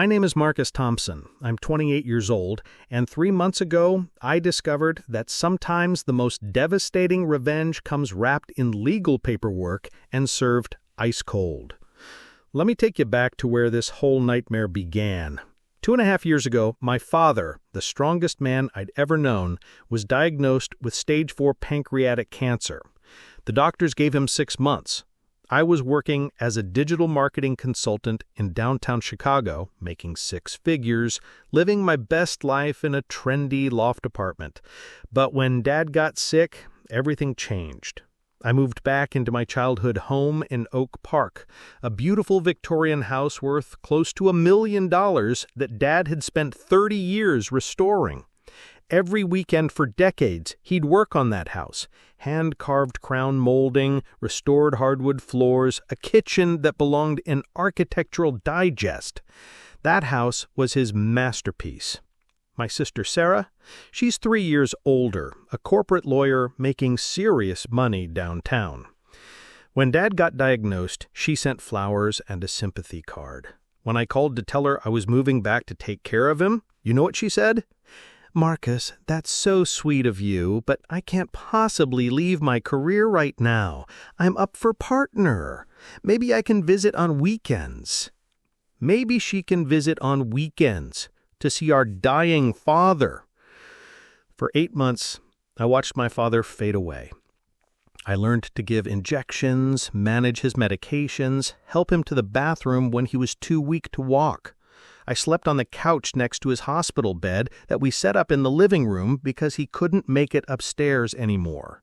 My name is Marcus Thompson. I'm 28 years old, and 3 months ago, I discovered that sometimes the most devastating revenge comes wrapped in legal paperwork and served ice cold. Let me take you back to where this whole nightmare began. 2.5 years ago, my father, the strongest man I'd ever known, was diagnosed with stage 4 pancreatic cancer. The doctors gave him 6 months. I was working as a digital marketing consultant in downtown Chicago, making 6 figures, living my best life in a trendy loft apartment. But when Dad got sick, everything changed. I moved back into my childhood home in Oak Park, a beautiful Victorian house worth close to $1 million that Dad had spent 30 years restoring. Every weekend for decades, he'd work on that house. Hand-carved crown molding, restored hardwood floors, a kitchen that belonged in Architectural Digest. That house was his masterpiece. My sister Sarah, she's 3 years older, a corporate lawyer making serious money downtown. When Dad got diagnosed, she sent flowers and a sympathy card. When I called to tell her I was moving back to take care of him, you know what she said? "Marcus, that's so sweet of you, but I can't possibly leave my career right now. I'm up for partner. Maybe I can visit on weekends." Maybe she can visit on weekends to see our dying father. For 8 months, I watched my father fade away. I learned to give injections, manage his medications, help him to the bathroom when he was too weak to walk. I slept on the couch next to his hospital bed that we set up in the living room because he couldn't make it upstairs anymore.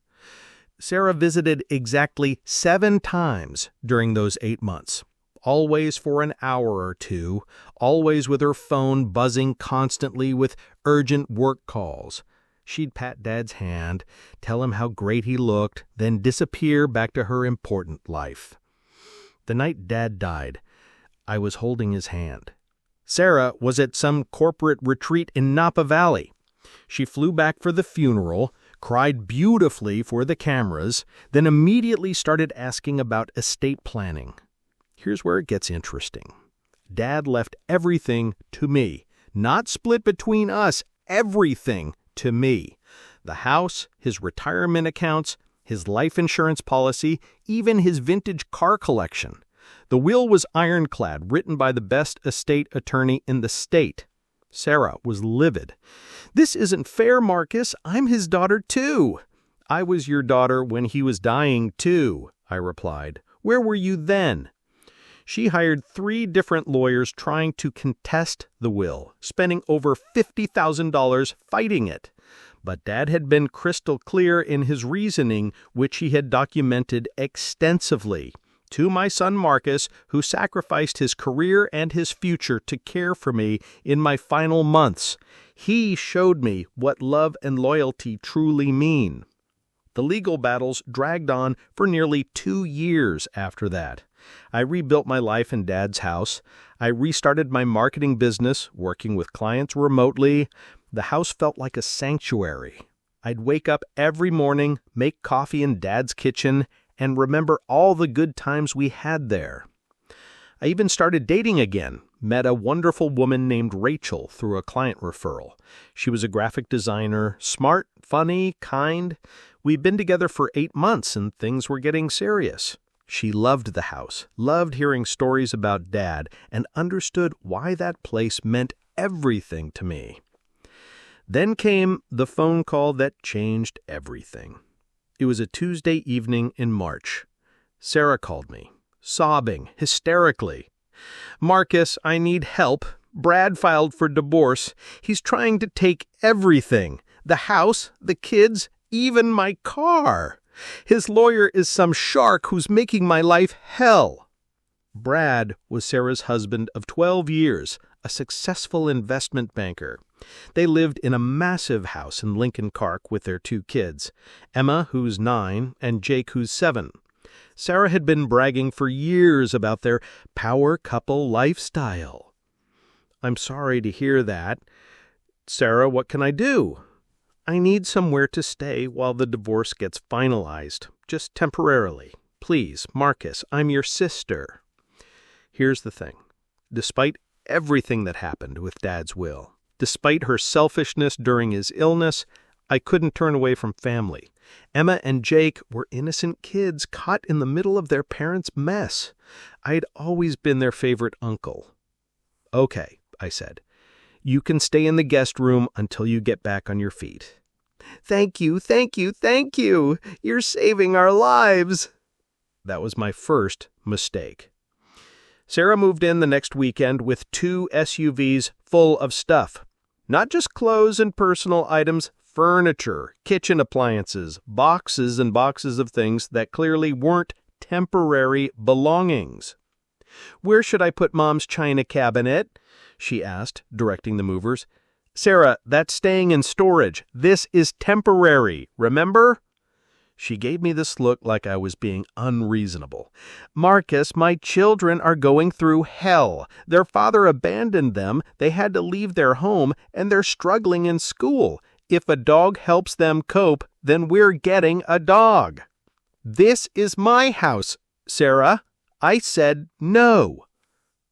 Sarah visited exactly 7 times during those 8 months, always for an hour or two, always with her phone buzzing constantly with urgent work calls. She'd pat Dad's hand, tell him how great he looked, then disappear back to her important life. The night Dad died, I was holding his hand. Sarah was at some corporate retreat in Napa Valley. She flew back for the funeral, cried beautifully for the cameras, then immediately started asking about estate planning. Here's where it gets interesting. Dad left everything to me, not split between us, everything to me. The house, his retirement accounts, his life insurance policy, even his vintage car collection. The will was ironclad, written by the best estate attorney in the state. Sarah was livid. "This isn't fair, Marcus. I'm his daughter, too." "I was your daughter when he was dying, too," I replied. "Where were you then?" She hired 3 different lawyers trying to contest the will, spending over $50,000 fighting it. But Dad had been crystal clear in his reasoning, which he had documented extensively. To my son Marcus, who sacrificed his career and his future to care for me in my final months. He showed me what love and loyalty truly mean. The legal battles dragged on for nearly 2 years after that. I rebuilt my life in Dad's house. I restarted my marketing business, working with clients remotely. The house felt like a sanctuary. I'd wake up every morning, make coffee in Dad's kitchen, and remember all the good times we had there. I even started dating again, met a wonderful woman named Rachel through a client referral. She was a graphic designer, smart, funny, kind. We'd been together for 8 months and things were getting serious. She loved the house, loved hearing stories about Dad, and understood why that place meant everything to me. Then came the phone call that changed everything. It was a Tuesday evening in March. Sarah called me, sobbing hysterically. "Marcus, I need help. Brad filed for divorce. He's trying to take everything. The house, the kids, even my car. His lawyer is some shark who's making my life hell." Brad was Sarah's husband of 12 years, a successful investment banker. They lived in a massive house in Lincoln Park with their 2 kids, Emma, who's 9, and Jake, who's 7. Sarah had been bragging for years about their power couple lifestyle. "I'm sorry to hear that. Sarah, what can I do?" "I need somewhere to stay while the divorce gets finalized, just temporarily. Please, Marcus, I'm your sister." Here's the thing. Despite everything that happened with Dad's will. Despite her selfishness during his illness, I couldn't turn away from family. Emma and Jake were innocent kids caught in the middle of their parents' mess. I'd always been their favorite uncle. "Okay," I said. "You can stay in the guest room until you get back on your feet." "Thank you, thank you, thank you! You're saving our lives!" That was my first mistake. Sarah moved in the next weekend with 2 SUVs full of stuff. Not just clothes and personal items, furniture, kitchen appliances, boxes and boxes of things that clearly weren't temporary belongings. "Where should I put Mom's china cabinet?" she asked, directing the movers. "Sarah, that's staying in storage. This is temporary, remember?" She gave me this look like I was being unreasonable. "Marcus, my children are going through hell. Their father abandoned them, they had to leave their home, and they're struggling in school. If a dog helps them cope, then we're getting a dog." "This is my house, Sarah. I said no."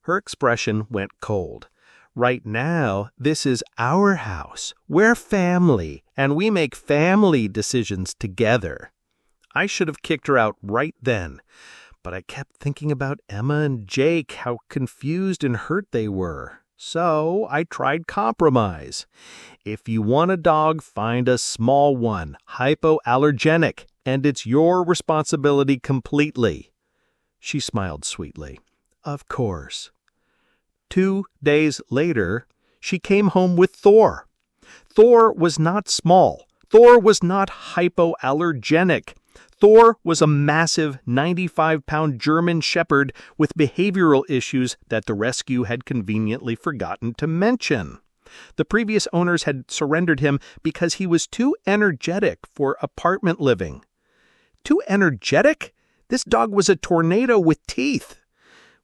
Her expression went cold. "Right now, this is our house. We're family, and we make family decisions together." I should have kicked her out right then, but I kept thinking about Emma and Jake, how confused and hurt they were. So I tried compromise. "If you want a dog, find a small one, hypoallergenic, and it's your responsibility completely." She smiled sweetly. "Of course." 2 days later, she came home with Thor. Thor was not small. Thor was not hypoallergenic. Thor was a massive 95-pound German shepherd with behavioral issues that the rescue had conveniently forgotten to mention. The previous owners had surrendered him because he was too energetic for apartment living. Too energetic? This dog was a tornado with teeth.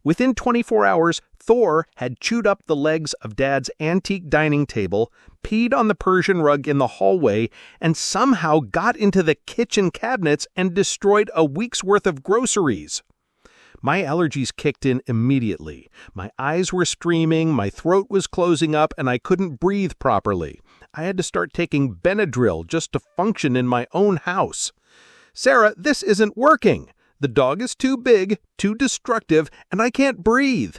Within 24 hours, Thor had chewed up the legs of Dad's antique dining table, peed on the Persian rug in the hallway, and somehow got into the kitchen cabinets and destroyed a week's worth of groceries. My allergies kicked in immediately. My eyes were streaming, my throat was closing up, and I couldn't breathe properly. I had to start taking Benadryl just to function in my own house. "Sarah, this isn't working. The dog is too big, too destructive, and I can't breathe.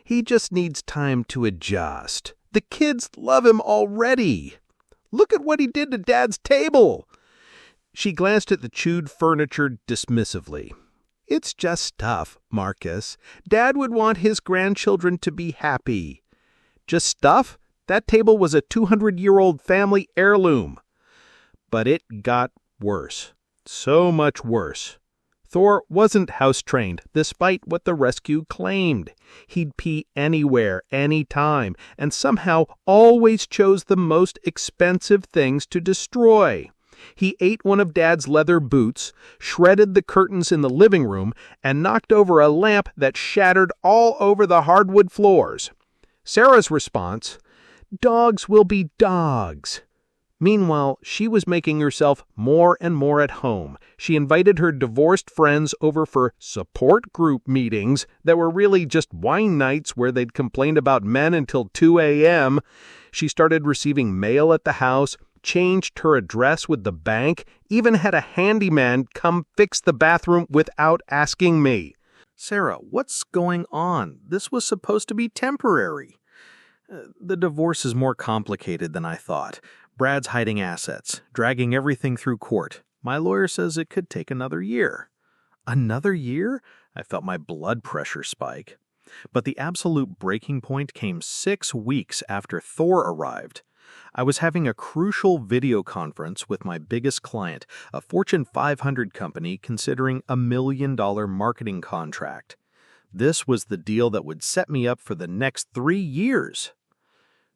He just needs time to adjust. The kids love him already. Look at what he did to Dad's table." She glanced at the chewed furniture dismissively. "It's just stuff, Marcus. Dad would want his grandchildren to be happy." "Just stuff? That table was a 200-year-old family heirloom." But it got worse. So much worse. Thor wasn't house-trained, despite what the rescue claimed. He'd pee anywhere, anytime, and somehow always chose the most expensive things to destroy. He ate one of Dad's leather boots, shredded the curtains in the living room, and knocked over a lamp that shattered all over the hardwood floors. Sarah's response, "Dogs will be dogs." Meanwhile, she was making herself more and more at home. She invited her divorced friends over for support group meetings that were really just wine nights where they'd complain about men until 2 a.m. She started receiving mail at the house, changed her address with the bank, even had a handyman come fix the bathroom without asking me. "Sarah, what's going on? This was supposed to be temporary." The divorce is more complicated than I thought. Brad's hiding assets, dragging everything through court. My lawyer says it could take another year. Another year? I felt my blood pressure spike. But the absolute breaking point came 6 weeks after Thor arrived. I was having a crucial video conference with my biggest client, a Fortune 500 company considering $1 million marketing contract. This was the deal that would set me up for the next 3 years.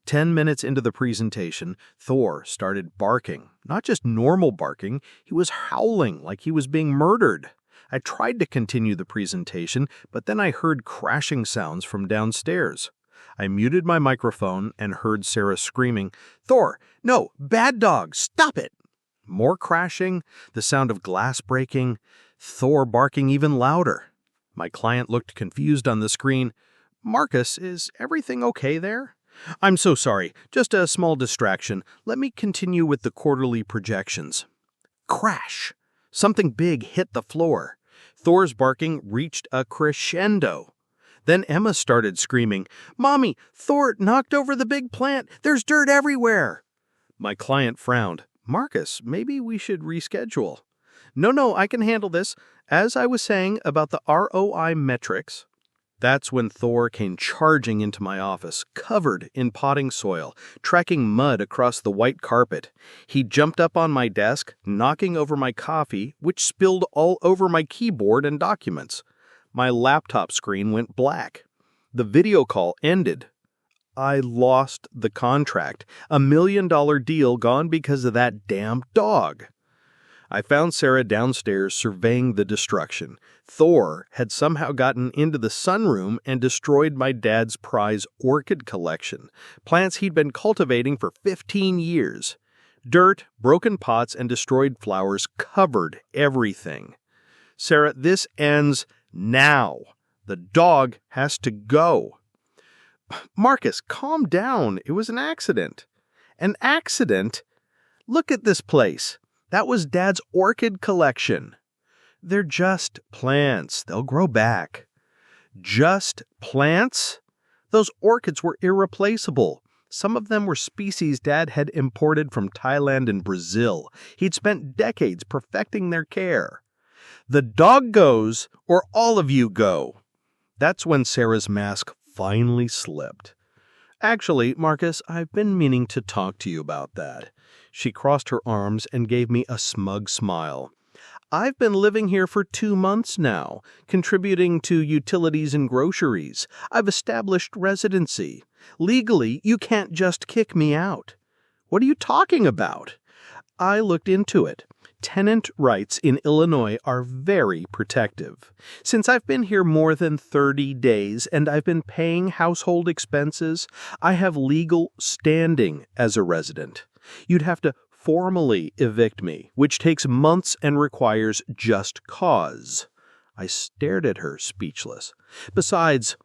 10 minutes into the presentation, Thor started barking. Not just normal barking, he was howling like he was being murdered. I tried to continue the presentation, but then I heard crashing sounds from downstairs. I muted my microphone and heard Sarah screaming, "Thor, no, bad dog, stop it!" More crashing, the sound of glass breaking, Thor barking even louder. My client looked confused on the screen. Marcus, is everything okay there? I'm so sorry. Just a small distraction. Let me continue with the quarterly projections. Crash! Something big hit the floor. Thor's barking reached a crescendo. Then Emma started screaming, "Mommy, Thor knocked over the big plant! There's dirt everywhere!" My client frowned. "Marcus, maybe we should reschedule." No, I can handle this. As I was saying about the ROI metrics. That's when Thor came charging into my office, covered in potting soil, tracking mud across the white carpet. He jumped up on my desk, knocking over my coffee, which spilled all over my keyboard and documents. My laptop screen went black. The video call ended. I lost the contract. $1 million deal gone because of that damn dog. I found Sarah downstairs surveying the destruction. Thor had somehow gotten into the sunroom and destroyed my dad's prize orchid collection, plants he'd been cultivating for 15 years. Dirt, broken pots, and destroyed flowers covered everything. Sarah, this ends now. The dog has to go. Marcus, calm down. It was an accident. An accident? Look at this place. That was Dad's orchid collection. They're just plants. They'll grow back. Just plants? Those orchids were irreplaceable. Some of them were species Dad had imported from Thailand and Brazil. He'd spent decades perfecting their care. The dog goes, or all of you go. That's when Sarah's mask finally slipped. Actually, Marcus, I've been meaning to talk to you about that. She crossed her arms and gave me a smug smile. I've been living here for 2 months now, contributing to utilities and groceries. I've established residency. Legally, you can't just kick me out. What are you talking about? I looked into it. Tenant rights in Illinois are very protective. Since I've been here more than 30 days and I've been paying household expenses, I have legal standing as a resident. You'd have to formally evict me, which takes months and requires just cause. I stared at her, speechless. Besides,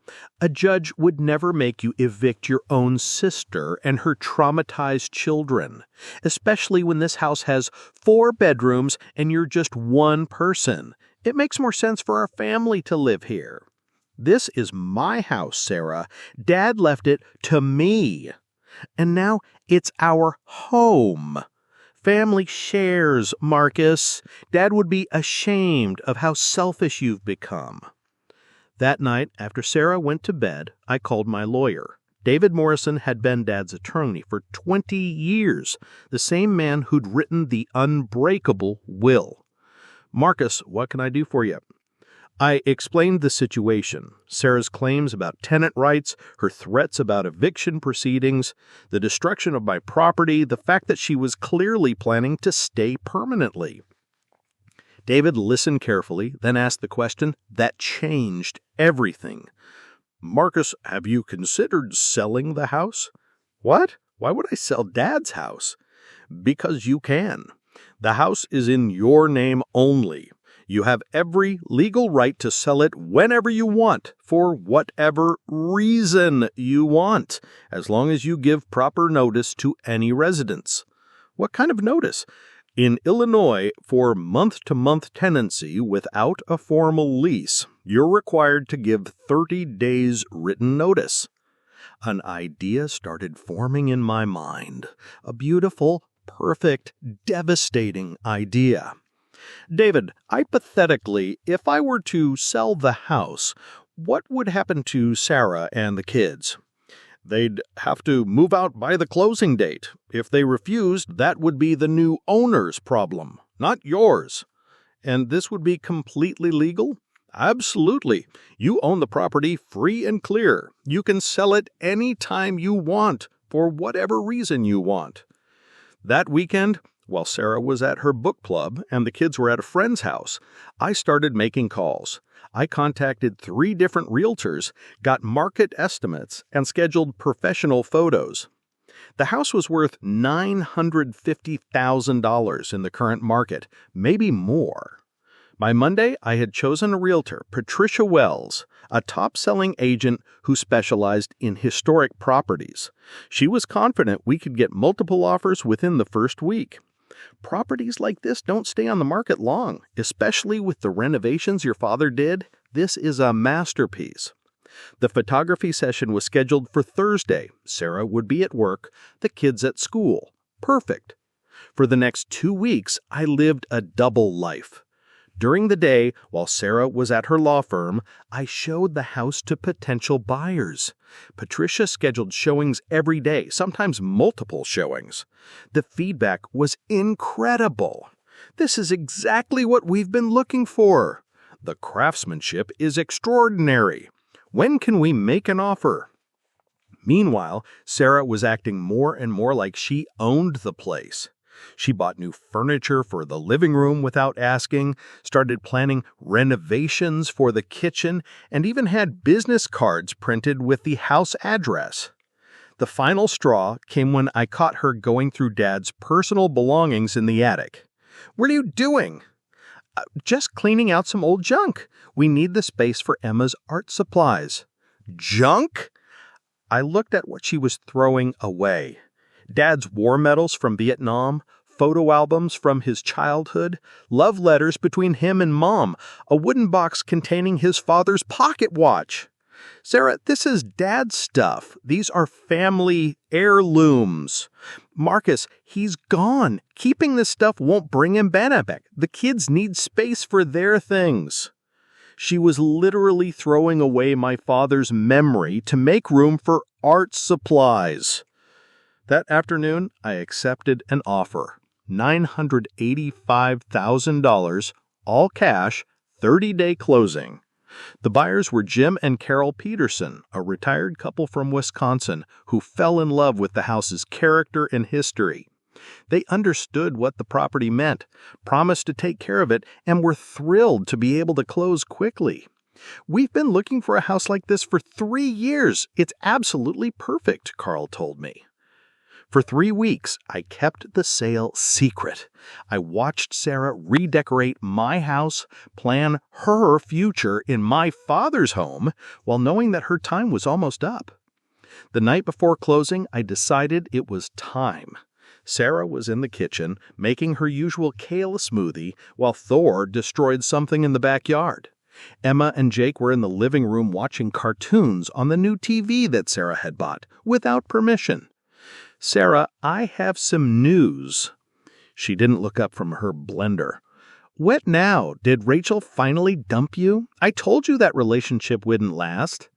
a judge would never make you evict your own sister and her traumatized children, especially when this house has 4 bedrooms and you're just one person. It makes more sense for our family to live here. This is my house, Sarah. Dad left it to me. And now it's our home. Family shares, Marcus. Dad would be ashamed of how selfish you've become. That night, after Sarah went to bed, I called my lawyer. David Morrison had been Dad's attorney for 20 years, the same man who'd written the unbreakable will. Marcus, what can I do for you? I explained the situation, Sarah's claims about tenant rights, her threats about eviction proceedings, the destruction of my property, the fact that she was clearly planning to stay permanently. David listened carefully, then asked the question that changed everything. Marcus, have you considered selling the house? What? Why would I sell Dad's house? Because you can. The house is in your name only. You have every legal right to sell it whenever you want, for whatever reason you want, as long as you give proper notice to any residents. What kind of notice? In Illinois, for month-to-month tenancy without a formal lease, you're required to give 30 days written notice. An idea started forming in my mind. A beautiful, perfect, devastating idea. David, hypothetically, if I were to sell the house, what would happen to Sarah and the kids? They'd have to move out by the closing date. If they refused, that would be the new owner's problem, not yours. And this would be completely legal? Absolutely. You own the property free and clear. You can sell it any time you want, for whatever reason you want. That weekend, while Sarah was at her book club and the kids were at a friend's house, I started making calls. I contacted 3 different realtors, got market estimates, and scheduled professional photos. The house was worth $950,000 in the current market, maybe more. By Monday, I had chosen a realtor, Patricia Wells, a top-selling agent who specialized in historic properties. She was confident we could get multiple offers within the first week. Properties like this don't stay on the market long, especially with the renovations your father did. This is a masterpiece. The photography session was scheduled for Thursday. Sarah would be at work, the kids at school. Perfect. For the next 2 weeks, I lived a double life. During the day, while Sarah was at her law firm, I showed the house to potential buyers. Patricia scheduled showings every day, sometimes multiple showings. The feedback was incredible. This is exactly what we've been looking for. The craftsmanship is extraordinary. When can we make an offer? Meanwhile, Sarah was acting more and more like she owned the place. She bought new furniture for the living room without asking, started planning renovations for the kitchen, and even had business cards printed with the house address. The final straw came when I caught her going through Dad's personal belongings in the attic. "What are you doing?" "Just cleaning out some old junk. We need the space for Emma's art supplies." "Junk?" I looked at what she was throwing away. Dad's war medals from Vietnam, photo albums from his childhood, love letters between him and Mom, a wooden box containing his father's pocket watch. "Sarah, this is Dad's stuff. These are family heirlooms. Marcus, he's gone. Keeping this stuff won't bring him back. The kids need space for their things." She was literally throwing away my father's memory to make room for art supplies. That afternoon, I accepted an offer. $985,000, all cash, 30-day closing. The buyers were Jim and Carol Peterson, a retired couple from Wisconsin who fell in love with the house's character and history. They understood what the property meant, promised to take care of it, and were thrilled to be able to close quickly. "We've been looking for a house like this for 3 years. It's absolutely perfect," Carl told me. For 3 weeks, I kept the sale secret. I watched Sarah redecorate my house, plan her future in my father's home, while knowing that her time was almost up. The night before closing, I decided it was time. Sarah was in the kitchen, making her usual kale smoothie, while Thor destroyed something in the backyard. Emma and Jake were in the living room watching cartoons on the new TV that Sarah had bought, without permission. "Sarah, I have some news." She didn't look up from her blender. "What now? Did Rachel finally dump you? I told you that relationship wouldn't last."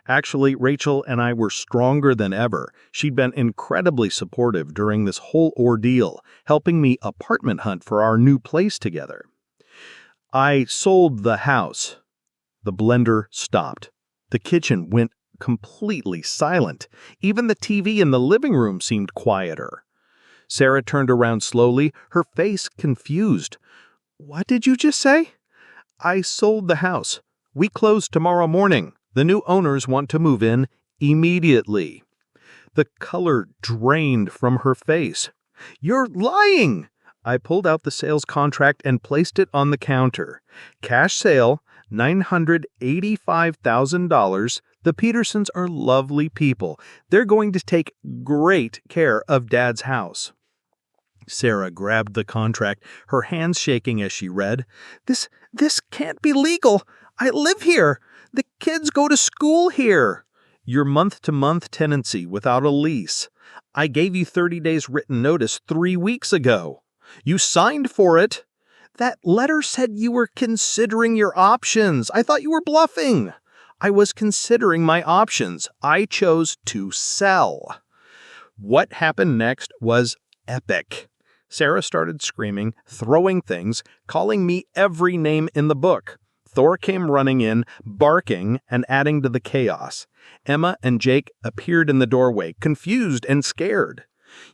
Actually, Rachel and I were stronger than ever. She'd been incredibly supportive during this whole ordeal, helping me apartment hunt for our new place together. "I sold the house." The blender stopped. The kitchen went completely silent. Even the TV in the living room seemed quieter. Sarah turned around slowly, her face confused. "What did you just say?" "I sold the house. We close tomorrow morning. The new owners want to move in immediately." The color drained from her face. "You're lying!" I pulled out the sales contract and placed it on the counter. Cash sale, $985,000. The Petersons are lovely people. They're going to take great care of Dad's house. Sarah grabbed the contract, her hands shaking as she read. This can't be legal. I live here. The kids go to school here." "Your month-to-month tenancy without a lease. I gave you 30 days written notice 3 weeks ago. You signed for it." "That letter said you were considering your options. I thought you were bluffing." "I was considering my options. I chose to sell." What happened next was epic. Sarah started screaming, throwing things, calling me every name in the book. Thor came running in, barking and adding to the chaos. Emma and Jake appeared in the doorway, confused and scared.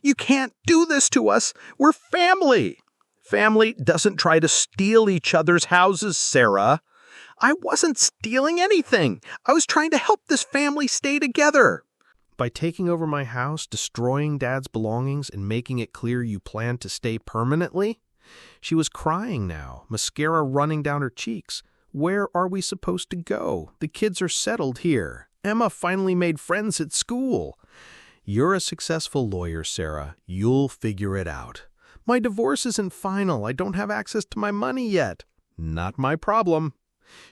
"You can't do this to us. We're family." "Family doesn't try to steal each other's houses, Sarah." "I wasn't stealing anything. I was trying to help this family stay together." By taking over my house, destroying Dad's belongings, and making it clear you plan to stay permanently? She was crying now, mascara running down her cheeks. Where are we supposed to go? The kids are settled here. Emma finally made friends at school. You're a successful lawyer, Sarah. You'll figure it out. My divorce isn't final. I don't have access to my money yet. Not my problem.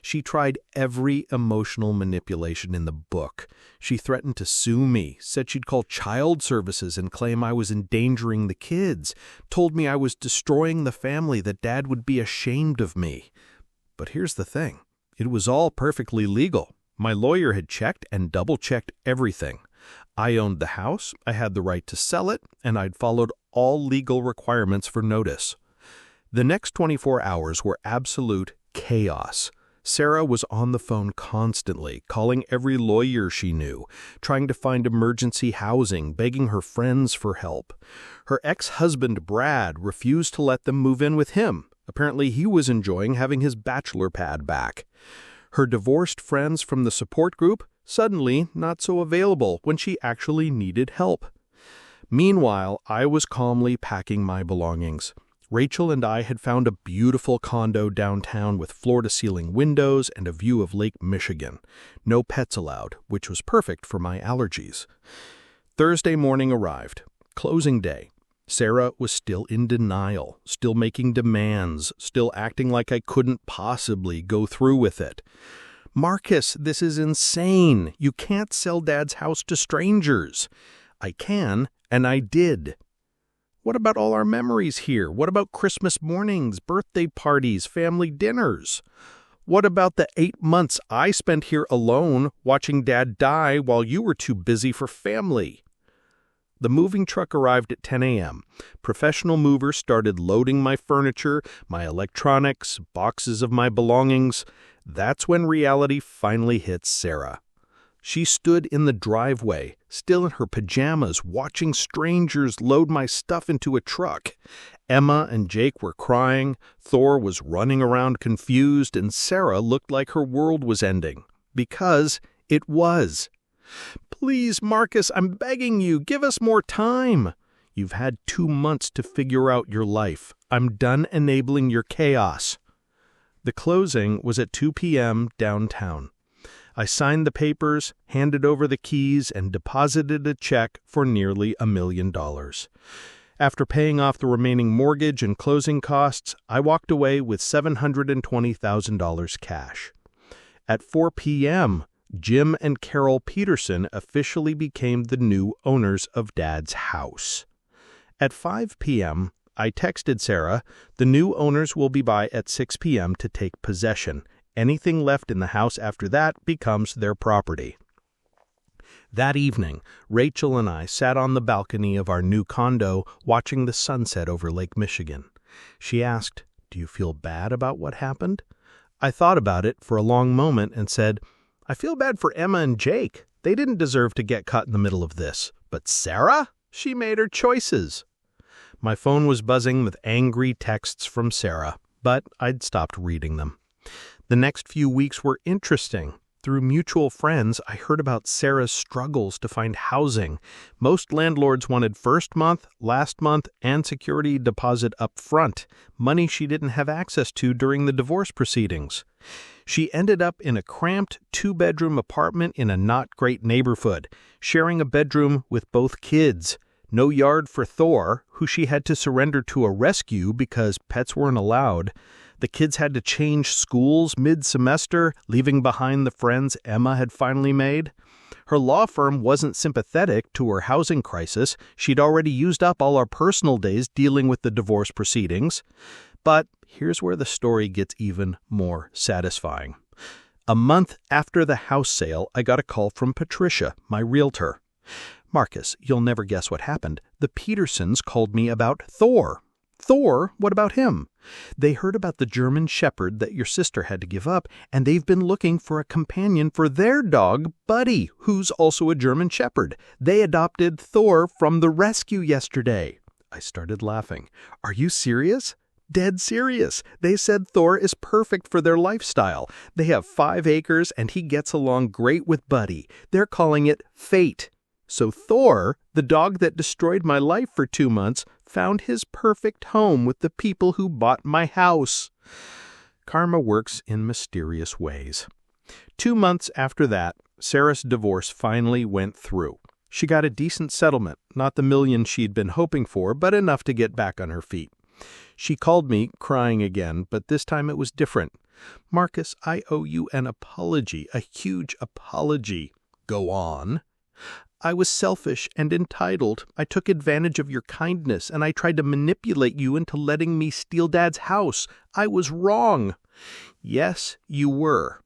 She tried every emotional manipulation in the book. She threatened to sue me, said she'd call child services and claim I was endangering the kids, told me I was destroying the family, that Dad would be ashamed of me. But here's the thing. It was all perfectly legal. My lawyer had checked and double-checked everything. I owned the house, I had the right to sell it, and I'd followed all legal requirements for notice. The next 24 hours were absolute chaos. Sarah was on the phone constantly, calling every lawyer she knew, trying to find emergency housing, begging her friends for help. Her ex-husband, Brad, refused to let them move in with him. Apparently, he was enjoying having his bachelor pad back. Her divorced friends from the support group, suddenly not so available when she actually needed help. Meanwhile, I was calmly packing my belongings. Rachel and I had found a beautiful condo downtown with floor-to-ceiling windows and a view of Lake Michigan. No pets allowed, which was perfect for my allergies. Thursday morning arrived. Closing day. Sarah was still in denial, still making demands, still acting like I couldn't possibly go through with it. Marcus, this is insane. You can't sell Dad's house to strangers. I can, and I did. What about all our memories here? What about Christmas mornings, birthday parties, family dinners? What about the 8 months I spent here alone watching Dad die while you were too busy for family? The moving truck arrived at 10 a.m. Professional movers started loading my furniture, my electronics, boxes of my belongings. That's when reality finally hit Sarah. She stood in the driveway, still in her pajamas, watching strangers load my stuff into a truck. Emma and Jake were crying, Thor was running around confused, and Sarah looked like her world was ending. Because it was. Please, Marcus, I'm begging you, give us more time. You've had 2 months to figure out your life. I'm done enabling your chaos. The closing was at 2 p.m. downtown. I signed the papers, handed over the keys, and deposited a check for nearly $1 million. After paying off the remaining mortgage and closing costs, I walked away with $720,000 cash. At 4 p.m., Jim and Carol Peterson officially became the new owners of Dad's house. At 5 p.m., I texted Sarah, the new owners will be by at 6 p.m. to take possession. Anything left in the house after that becomes their property. That evening, Rachel and I sat on the balcony of our new condo watching the sunset over Lake Michigan. She asked, "Do you feel bad about what happened?" I thought about it for a long moment and said, "I feel bad for Emma and Jake. They didn't deserve to get caught in the middle of this. But Sarah? She made her choices." My phone was buzzing with angry texts from Sarah, but I'd stopped reading them. The next few weeks were interesting. Through mutual friends, I heard about Sarah's struggles to find housing. Most landlords wanted first month, last month, and security deposit up front, money she didn't have access to during the divorce proceedings. She ended up in a cramped 2-bedroom apartment in a not great neighborhood, sharing a bedroom with both kids. No yard for Thor, who she had to surrender to a rescue because pets weren't allowed. The kids had to change schools mid-semester, leaving behind the friends Emma had finally made. Her law firm wasn't sympathetic to her housing crisis. She'd already used up all our personal days dealing with the divorce proceedings. But here's where the story gets even more satisfying. A month after the house sale, I got a call from Patricia, my realtor. "Marcus, you'll never guess what happened. The Petersons called me about Thor." "Thor? What about him?" "They heard about the German Shepherd that your sister had to give up, and they've been looking for a companion for their dog, Buddy, who's also a German Shepherd. They adopted Thor from the rescue yesterday." I started laughing. "Are you serious?" "Dead serious. They said Thor is perfect for their lifestyle. They have 5 acres, and he gets along great with Buddy. They're calling it Fate. So Thor, the dog that destroyed my life for 2 months, found his perfect home with the people who bought my house. Karma works in mysterious ways. 2 months after that, Sarah's divorce finally went through. She got a decent settlement, not the million she'd been hoping for, but enough to get back on her feet. She called me, crying again, but this time it was different. "Marcus, I owe you an apology, a huge apology." "Go on." "I was selfish and entitled. I took advantage of your kindness, and I tried to manipulate you into letting me steal Dad's house. I was wrong." "Yes, you were.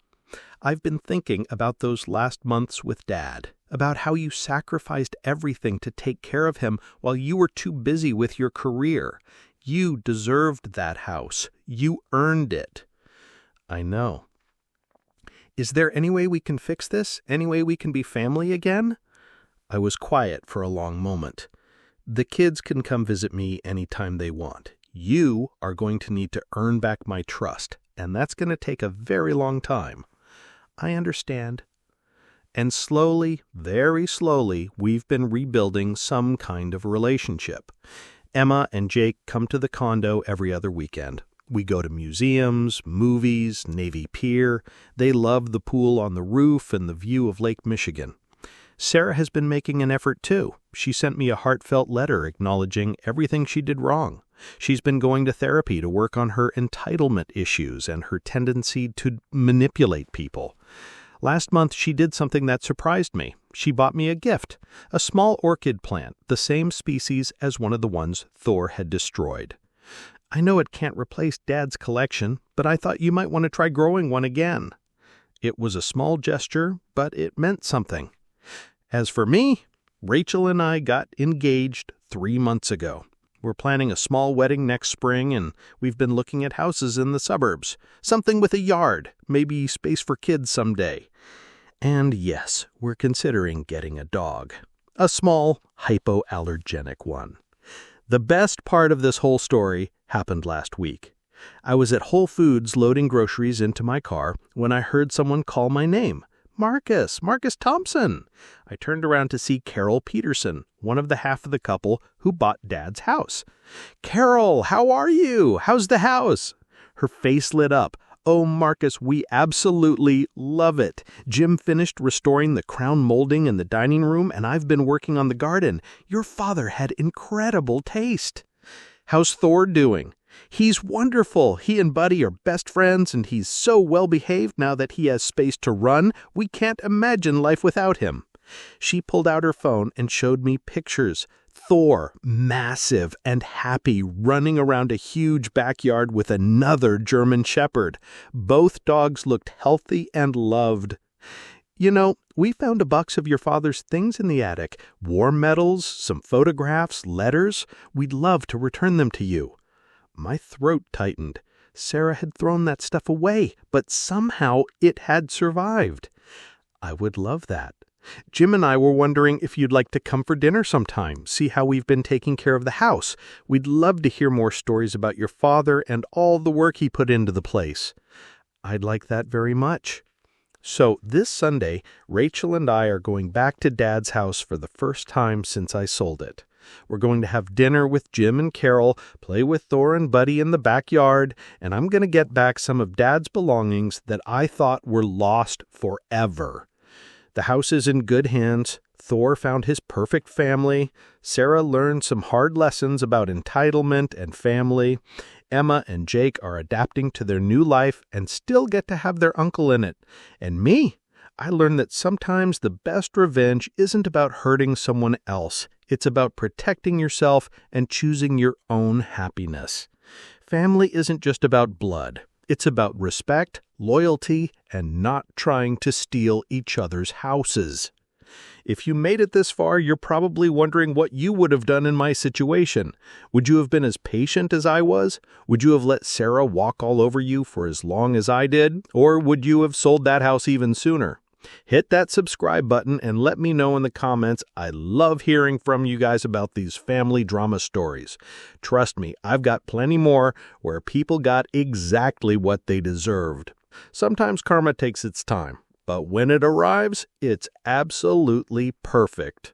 I've been thinking about those last months with Dad, about how you sacrificed everything to take care of him while you were too busy with your career. You deserved that house. You earned it." "I know." "Is there any way we can fix this? Any way we can be family again?" I was quiet for a long moment. "The kids can come visit me anytime they want. You are going to need to earn back my trust, and that's going to take a very long time." "I understand." And slowly, very slowly, we've been rebuilding some kind of relationship. Emma and Jake come to the condo every other weekend. We go to museums, movies, Navy Pier. They love the pool on the roof and the view of Lake Michigan. Sarah has been making an effort too. She sent me a heartfelt letter acknowledging everything she did wrong. She's been going to therapy to work on her entitlement issues and her tendency to manipulate people. Last month, she did something that surprised me. She bought me a gift, a small orchid plant, the same species as one of the ones Thor had destroyed. "I know it can't replace Dad's collection, but I thought you might want to try growing one again." It was a small gesture, but it meant something. As for me, Rachel and I got engaged 3 months ago. We're planning a small wedding next spring, and we've been looking at houses in the suburbs. Something with a yard, maybe space for kids someday. And yes, we're considering getting a dog. A small, hypoallergenic one. The best part of this whole story happened last week. I was at Whole Foods loading groceries into my car when I heard someone call my name. Marcus Thompson. I turned around to see Carol Peterson, one of the half of the couple who bought Dad's house. "Carol, how are you? How's the house?" Her face lit up. "Oh, Marcus, we absolutely love it. Jim finished restoring the crown molding in the dining room, and I've been working on the garden. Your father had incredible taste." "How's Thor doing?" "He's wonderful. He and Buddy are best friends, and he's so well behaved now that he has space to run. We can't imagine life without him." She pulled out her phone and showed me pictures. Thor, massive and happy, running around a huge backyard with another German Shepherd. Both dogs looked healthy and loved. "You know, we found a box of your father's things in the attic. War medals, some photographs, letters. We'd love to return them to you." My throat tightened. Sarah had thrown that stuff away, but somehow it had survived. "I would love that. Jim and I were wondering if you'd like to come for dinner sometime, see how we've been taking care of the house. We'd love to hear more stories about your father and all the work he put into the place." "I'd like that very much." So this Sunday, Rachel and I are going back to Dad's house for the first time since I sold it. We're going to have dinner with Jim and Carol, play with Thor and Buddy in the backyard, and I'm going to get back some of Dad's belongings that I thought were lost forever. The house is in good hands. Thor found his perfect family. Sarah learned some hard lessons about entitlement and family. Emma and Jake are adapting to their new life and still get to have their uncle in it. And me, I learned that sometimes the best revenge isn't about hurting someone else. It's about protecting yourself and choosing your own happiness. Family isn't just about blood. It's about respect, loyalty, and not trying to steal each other's houses. If you made it this far, you're probably wondering what you would have done in my situation. Would you have been as patient as I was? Would you have let Sarah walk all over you for as long as I did? Or would you have sold that house even sooner? Hit that subscribe button and let me know in the comments. I love hearing from you guys about these family drama stories. Trust me, I've got plenty more where people got exactly what they deserved. Sometimes karma takes its time, but when it arrives, it's absolutely perfect.